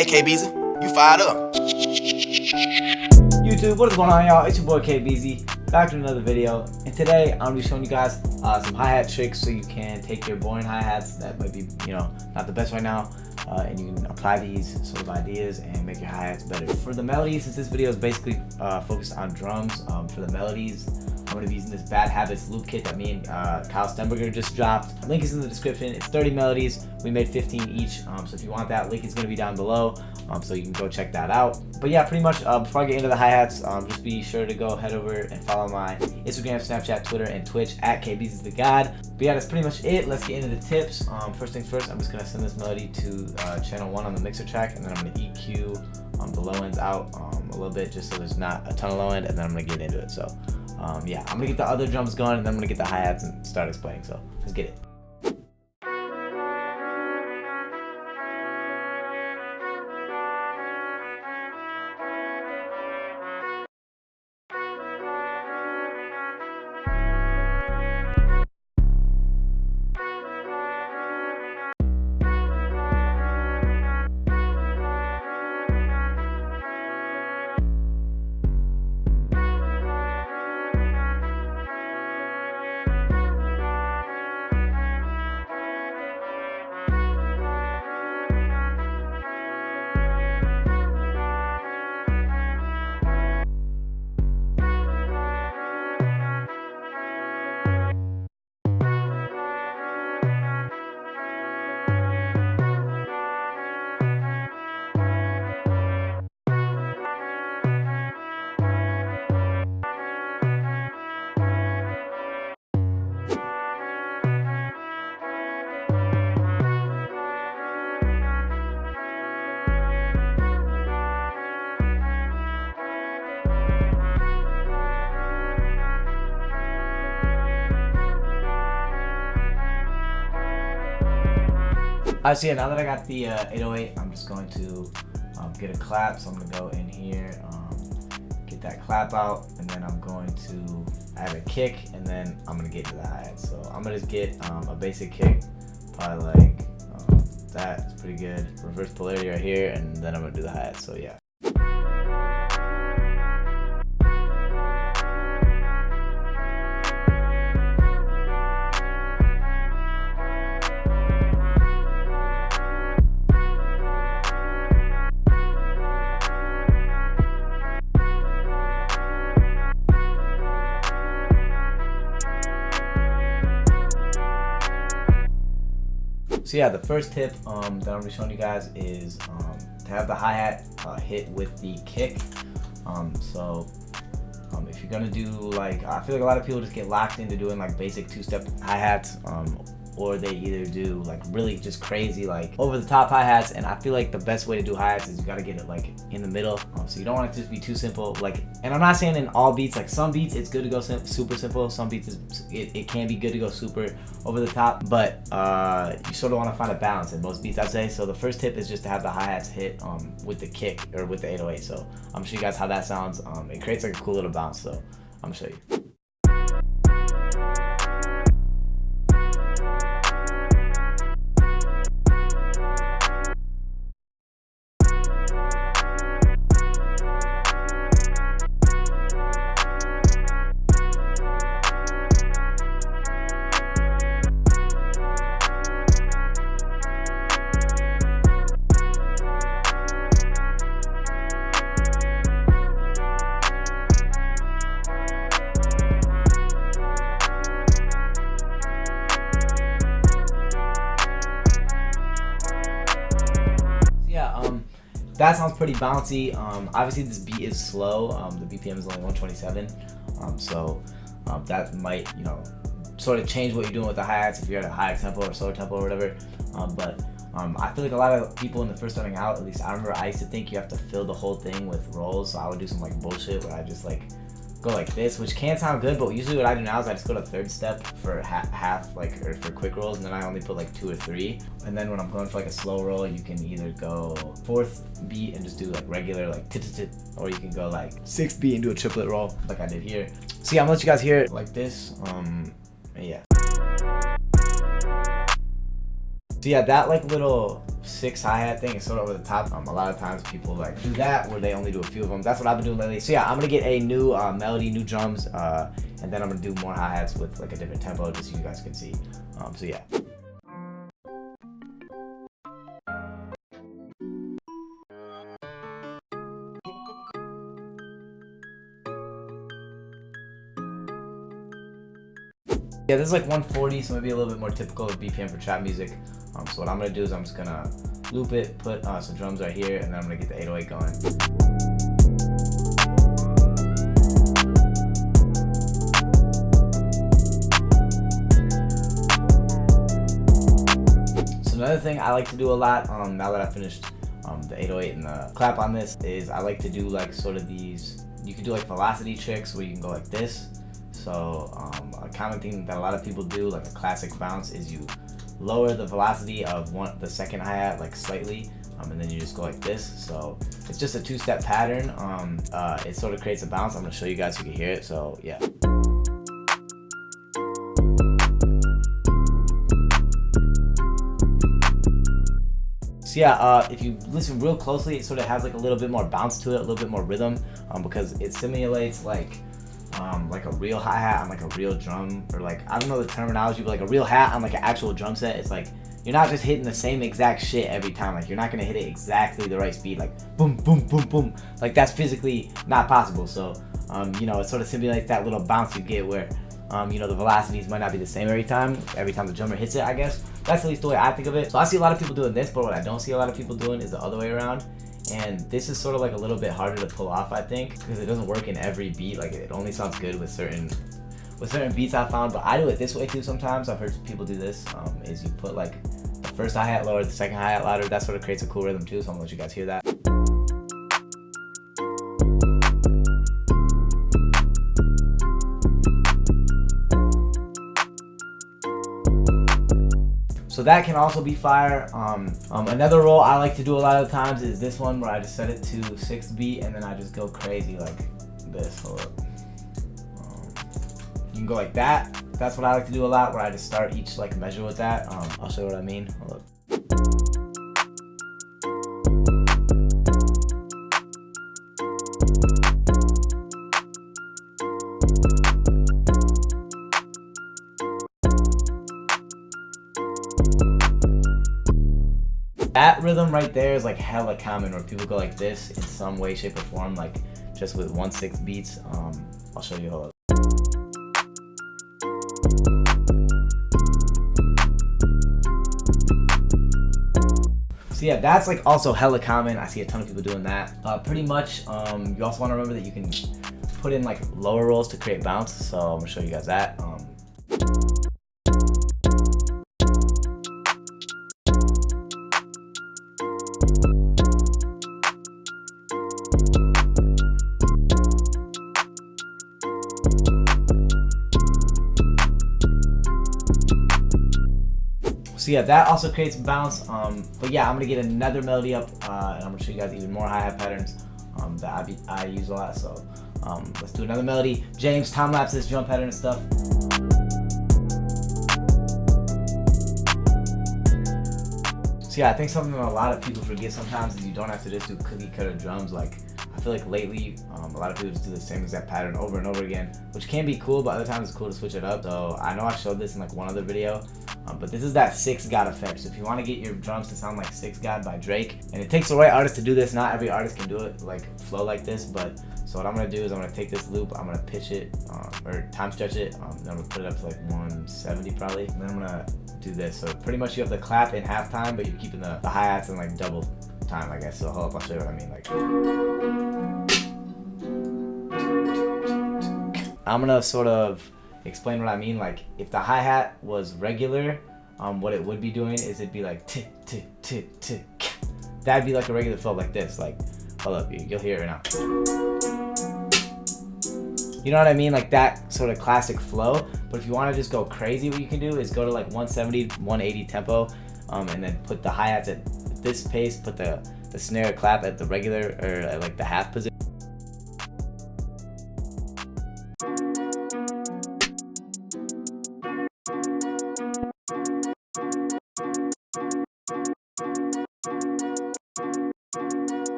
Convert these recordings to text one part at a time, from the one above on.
Hey KBeaZy, you fired up. YouTube, what is going on, y'all? It's your boy KBeaZy, back to another video. And today I'm gonna be showing you guys some hi-hat tricks so you can take your boring hi-hats that might be, not the best right now, and you can apply these sort of ideas and make your hi-hats better. For the melodies, since this video is basically focused on drums, for the melodies, I'm going to be using this Bad Habits loop kit that me and Kyle Stenberger just dropped. Link is in the description. It's 30 melodies. We made 15 each. So if you want that, link is going to be down below. So you can go check that out. But yeah, pretty much before I get into the hi-hats, just be sure to go head over and follow my Instagram, Snapchat, Twitter, and Twitch at KBeaZy. But yeah, that's pretty much it. Let's get into the tips. First things first, I'm just going to send this melody to channel 1 on the mixer track, and then I'm going to EQ the low ends out a little bit just so there's not a ton of low end, and then I'm going to get into it. So yeah, I'm gonna get the other drums going and then I'm gonna get the hi-hats and start explaining, so let's get it. So yeah, now that I got the 808, I'm just going to get a clap. So I'm gonna go in here, get that clap out, and then I'm going to add a kick, and then I'm gonna get to the hi-hat. So I'm gonna just get a basic kick, probably like that. It's pretty good. Reverse polarity right here, and then I'm gonna do the hi-hat. So yeah. So yeah, the first tip that I'm gonna be showing you guys is to have the hi-hat hit with the kick. If you're gonna do like, I feel like a lot of people just get locked into doing like basic two-step hi-hats, or they either do like really just crazy like over the top hi-hats, and I feel like the best way to do hi-hats is you gotta get it like in the middle. So you don't want it to just be too simple, like, and I'm not saying in all beats, like some beats it's good to go super simple, some beats it can be good to go super over the top, but you sort of want to find a balance in most beats, I'd say. So the first tip is just to have the hi-hats hit with the kick or with the 808. So I'm gonna show you guys how that sounds. It creates like a cool little bounce, so I'm gonna show you. That sounds pretty bouncy. Obviously this beat is slow. The BPM is only 127. That might, sort of change what you're doing with the hi-hats if you're at a higher tempo or slower tempo or whatever. I feel like a lot of people when they're first starting out, at least I remember I used to think you have to fill the whole thing with rolls. So I would do some like bullshit where I just like go like this, which can sound good, but usually what I do now is I just go to third step for half like, or for quick rolls, and then I only put like 2 or 3. And then when I'm going for like a slow roll, you can either go 4th beat and just do like regular like tit, or you can go like 6th beat and do a triplet roll like I did here. So yeah, I'm gonna let you guys hear it like this. Yeah. So yeah, that like little 6 hi-hat thing is sort of over the top. A lot of times people like do that where they only do a few of them. That's what I've been doing lately. So yeah, I'm gonna get a new melody, new drums, and then I'm gonna do more hi-hats with like a different tempo just so you guys can see. So yeah. Yeah, this is like 140, so maybe a little bit more typical of BPM for trap music. So what I'm gonna do is I'm just gonna loop it, put some drums right here, and then I'm gonna get the 808 going. So another thing I like to do a lot, now that I finished the 808 and the clap on this, is I like to do like sort of these, you can do like velocity tricks where you can go like this. So a common thing that a lot of people do, like a classic bounce, is you lower the velocity of the second hi-hat like slightly, and then you just go like this. So it's just a two-step pattern. It sort of creates a bounce. I'm gonna show you guys so you can hear it. So yeah. So yeah, if you listen real closely, it sort of has like a little bit more bounce to it, a little bit more rhythm, because it simulates like a real hi-hat on like a real drum, or like, I don't know the terminology, but like a real hat on like an actual drum set. It's like you're not just hitting the same exact shit every time. Like you're not gonna hit it exactly the right speed, like boom, boom, boom, boom. Like that's physically not possible. So you know, it sort of simulates that little bounce you get where you know, the velocities might not be the same every time the drummer hits it, I guess. That's at least the way I think of it. So I see a lot of people doing this, but what I don't see a lot of people doing is the other way around. And this is sort of like a little bit harder to pull off, I think, because it doesn't work in every beat. Like it only sounds good with certain beats I found. But I do it this way too sometimes. I've heard people do this, is you put like the first hi-hat lower, the second hi-hat louder. That sort of creates a cool rhythm too, so I'm gonna let you guys hear that. So that can also be fire. Another roll I like to do a lot of the times is this one where I just set it to 6th beat and then I just go crazy like this. Hold up. You can go like that. That's what I like to do a lot, where I just start each like measure with that. I'll show you what I mean. Hold up. That rhythm right there is like hella common, where people go like this in some way, shape, or form, like just with 1/6 beats. I'll show you. Hold up. So yeah, that's like also hella common. I see a ton of people doing that. Pretty much, you also want to remember that you can put in like lower rolls to create bounce. So I'm gonna show you guys that. So yeah, that also creates bounce. But yeah, I'm gonna get another melody up, and I'm gonna show you guys even more hi-hat patterns that I use a lot. So let's do another melody. James, time lapse this drum pattern and stuff. So yeah, I think something that a lot of people forget sometimes is you don't have to just do cookie cutter drums. Like I feel like lately, a lot of people just do the same exact pattern over and over again, which can be cool, but other times it's cool to switch it up. So I know I showed this in like one other video, but this is that 6 God effect. So if you want to get your drums to sound like 6 God by Drake, and it takes the right artist to do this, not every artist can do it like flow like this, but so what I'm gonna do is I'm gonna take this loop, I'm gonna pitch it, or time stretch it, then I'm gonna put it up to like 170 probably, and then I'm gonna do this. So pretty much you have the clap in half time, but you're keeping the hi-hats in like double time, I guess. So hold up, I'll show you what I mean. Like, I'm gonna sort of explain what I mean. Like if the hi-hat was regular, what it would be doing is it'd be like tick tick tick tick. That'd be like a regular flow like this. Like, hold up, you'll hear it right now. You know what I mean? Like that sort of classic flow. But if you want to just go crazy, what you can do is go to like 170, 180 tempo, and then put the hi-hats at this pace, put the snare clap at the regular, or at like the half position.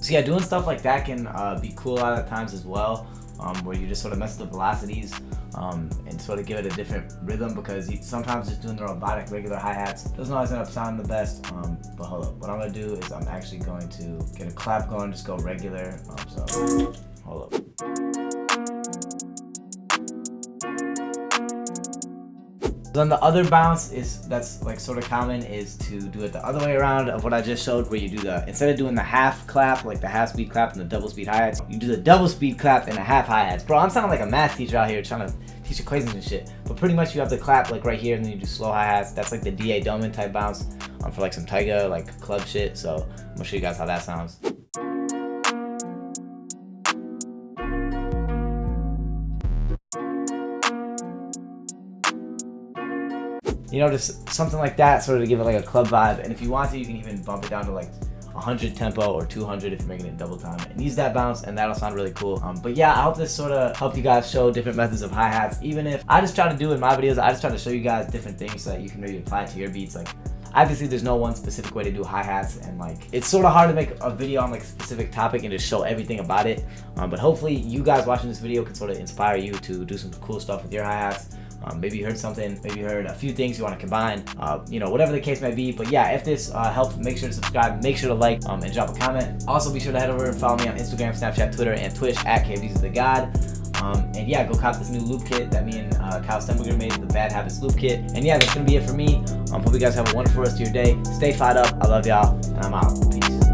So yeah, doing stuff like that can be cool a lot of times as well, where you just sort of mess with the velocities and sort of give it a different rhythm, because sometimes just doing the robotic regular hi-hats doesn't always end up sounding the best. But hold up, what I'm gonna do is I'm actually going to get a clap going, just go regular. So hold up. Then the other bounce that's like sort of common is to do it the other way around of what I just showed, where you do instead of doing the half clap, like the half speed clap and the double speed hi-hats, you do the double speed clap and the half hi-hats. Bro, I'm sounding like a math teacher out here trying to teach equations and shit. But pretty much you have the clap like right here, and then you do slow hi-hats. That's like the D.A. Doman type bounce for like some Tyga, like club shit. So I'm gonna show you guys how that sounds. You know, just something like that, sort of to give it like a club vibe. And if you want to, you can even bump it down to like 100 tempo or 200 if you're making it double time, and use that bounce, and that'll sound really cool. But yeah, I hope this sort of helped you guys show different methods of hi-hats. Even if I just try to do in my videos, I just try to show you guys different things so that you can maybe apply it to your beats. Like, obviously there's no one specific way to do hi-hats, and like it's sort of hard to make a video on like a specific topic and just show everything about it. But hopefully you guys watching this video can sort of inspire you to do some cool stuff with your hi-hats. Maybe you heard something, maybe you heard a few things you want to combine, you know, whatever the case may be. But yeah, if this helped, make sure to subscribe, make sure to like, and drop a comment. Also, be sure to head over and follow me on Instagram, Snapchat, Twitter, and Twitch at KBeaZy. And yeah, go cop this new loop kit that me and Kyle Stenberger made, the Bad Habits loop kit. And yeah, that's gonna be it for me. Hope you guys have a wonderful rest of your day. Stay fired up. I love y'all, and I'm out. Peace.